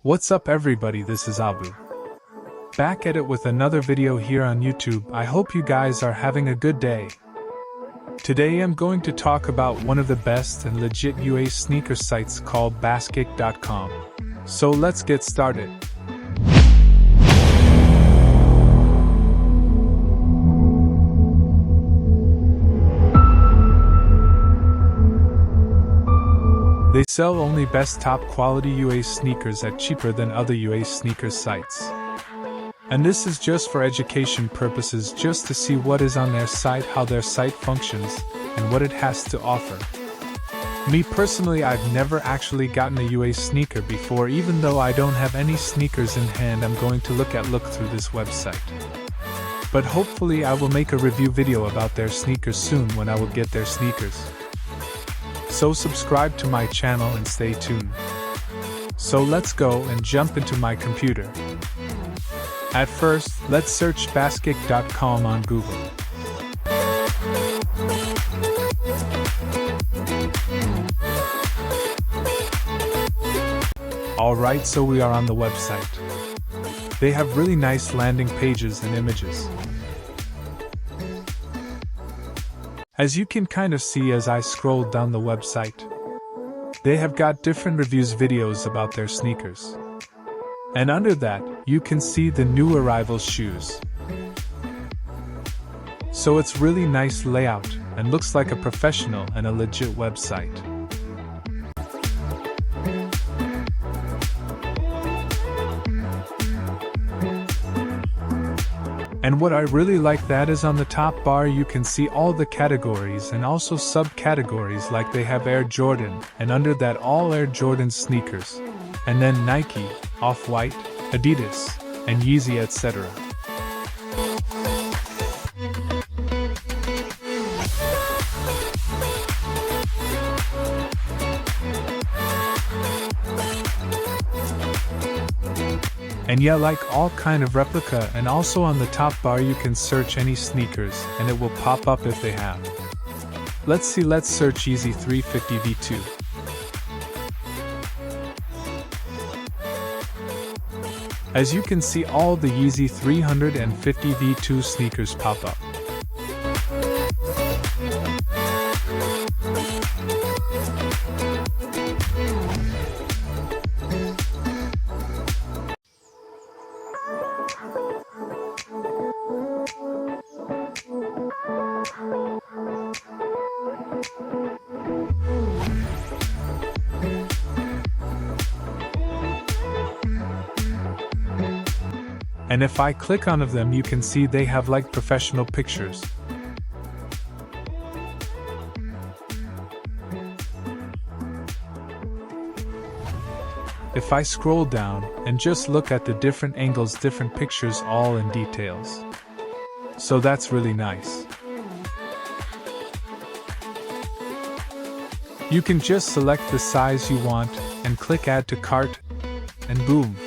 What's up everybody, this is Abu. Back at it with another video here on YouTube. I hope you guys are having a good day. Today I'm going to talk about one of the best and legit UA sneaker sites called Basket.com. So let's get started. They sell only best top quality UA sneakers at cheaper than other UA sneakers sites. And this is just for education purposes, just to see what is on their site, how their site functions, and what it has to offer. Me personally, I've never actually gotten a UA sneaker before. Even though I don't have any sneakers in hand, I'm going to look through this website. But hopefully I will make a review video about their sneakers soon when I will get their sneakers. So subscribe to my channel and stay tuned. So let's go and jump into my computer. At first, let's search Basket.com on Google. Alright, so we are on the website. They have really nice landing pages and images. As you can kind of see as I scroll down the website, they have got different reviews videos about their sneakers. And under that, you can see the new arrival shoes. So it's really nice layout and looks like a professional and a legit website. And what I really like that is on the top bar you can see all the categories and also subcategories, like they have Air Jordan, and under that all Air Jordan sneakers, and then Nike, Off-White, Adidas, and Yeezy, etc. And yeah, like all kind of replica, and also on the top bar you can search any sneakers and it will pop up if they have. Let's search Yeezy 350 V2. As you can see, all the Yeezy 350 V2 sneakers pop up. And if I click on them, you can see they have like professional pictures. If I scroll down and just look at the different angles, different pictures, all in details. So that's really nice. You can just select the size you want and click add to cart, and boom.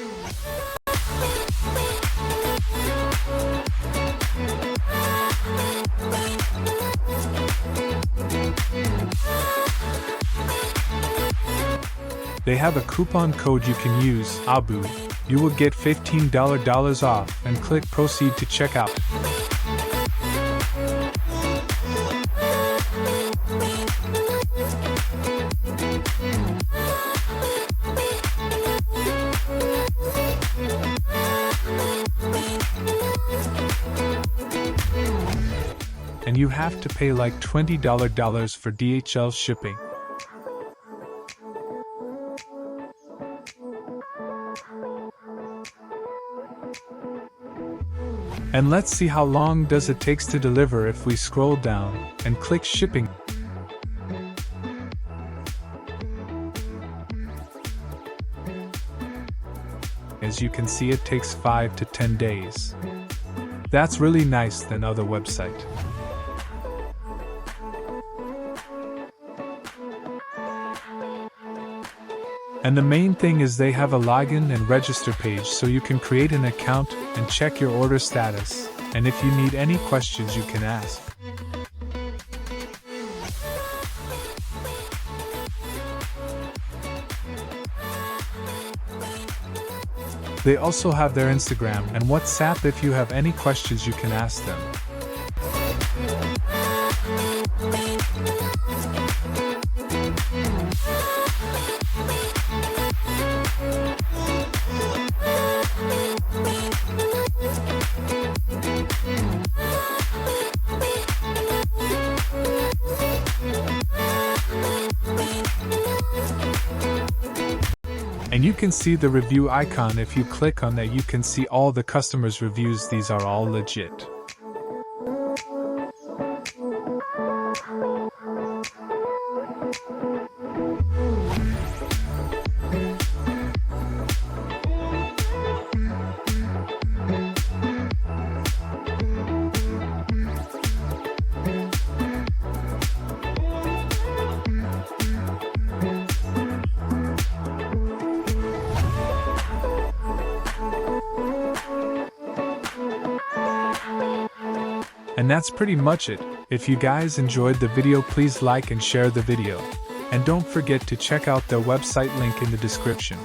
They have a coupon code you can use, ABU. You will get $15 off, and click proceed to checkout. And you have to pay like $20 for DHL shipping. And let's see how long does it takes to deliver if we scroll down and click shipping. As you can see, it takes 5 to 10 days. That's really nice than other website. And the main thing is they have a login and register page, so you can create an account and check your order status, and if you need any questions you can ask. They also have their Instagram and WhatsApp. If you have any questions, you can ask them. And you can see the review icon. If you click on that, you can see all the customers' reviews. These are all legit. And that's pretty much it. If you guys enjoyed the video, please like and share the video. And don't forget to check out their website, link in the description.